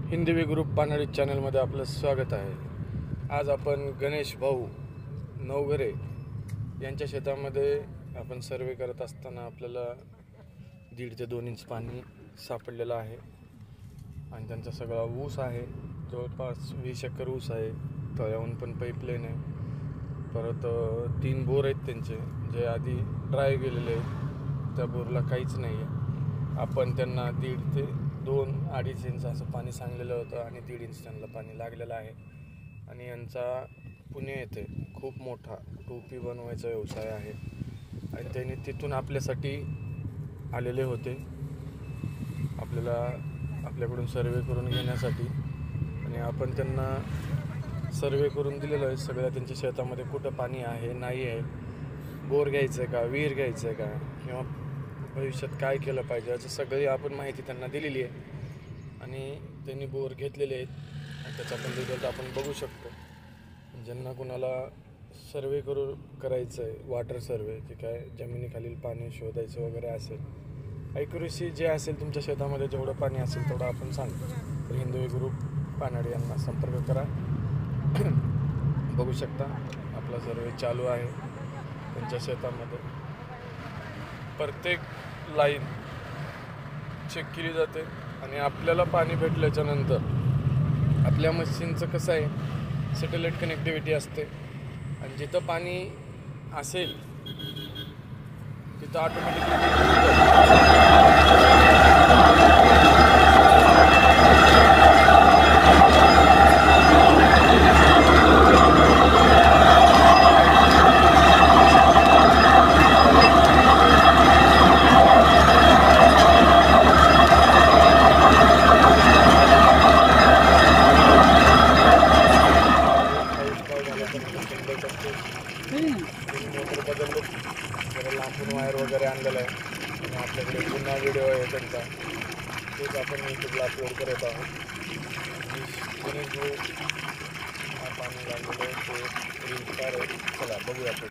हिंदवी group पानाळी चॅनलमध्ये आपलं स्वागत आहे। आज आपण गणेश भाऊ नवघरे यांच्या शेतामध्ये आपण सर्वे करत असताना आपल्याला 1.5 ते 2 इंच पाणी सापडलेलं आहे आणि त्यांचा सगळा ऊस आहे, जवळपास 20 एकर ऊस आहे। तळ्याहून पण पाईपलाईन आहे, परत 3 बोर आहेत त्यांचे जे आधी ड्राय गेलेले आहेत, त्या बोरला काहीच नाही आहे। आपण त्यांना 1.5 ते 2-2.5 इंच असं पाणी सांगलेलं होतं आणि 1.5 इंच त्यांना पाणी लागलेलं आहे। आणि यांचा पुणे येथे खूप मोठा टोपी बनवायचा व्यवसाय आहे आणि त्यांनी तिथून आपल्यासाठी आलेले होते, आपल्याकडून सर्वे करून घेण्यासाठी। आणि आपण त्यांना सर्वे करून दिलेलं आहे सगळ्या त्यांच्या शेतामध्ये कुठं पाणी आहे नाही आहे, बोर घ्यायचं आहे का, विहीर घ्यायचं आहे का, किंवा भविष्यात काय केलं पाहिजे याची सगळी आपण माहिती त्यांना दिलेली आहे। आणि त्यांनी बोर घेतलेले आहेत आणि त्याचा पण रिझल्ट आपण बघू शकतो। ज्यांना कुणाला सर्वे करायचं आहे, वॉटर सर्वे की काय जमिनीखालील पाणी शोधायचं वगैरे असेल, ॲक्युरेसी जे असेल तुमच्या शेतामध्ये जेवढं पाणी असेल तेवढं आपण सांगतो, तर हिंदवी ग्रुप पानाळी यांना संपर्क करा। बघू शकता आपला सर्वे चालू आहे त्यांच्या शेतामध्ये। प्रत्येक लाईन चेक केली जाते आणि आपल्याला पाणी भेटल्याच्या नंतर आपल्या मशीनचं कसं आहे, सॅटेलाईट कनेक्टिव्हिटी असते आणि जिथं पाणी असेल तिथं ऑटोमॅटिकली मोटर बदललो, जरा लांबून वायर वगैरे आणलेलं आहे आणि आपल्याकडे पुन्हा व्हिडिओ आहे त्यांचा, तेच आपण यूट्यूबला अपलोड करत आहोत। गणेश भाऊ पाणी लागलेलं आहे, ते रील आहे, चला बघूया आपण।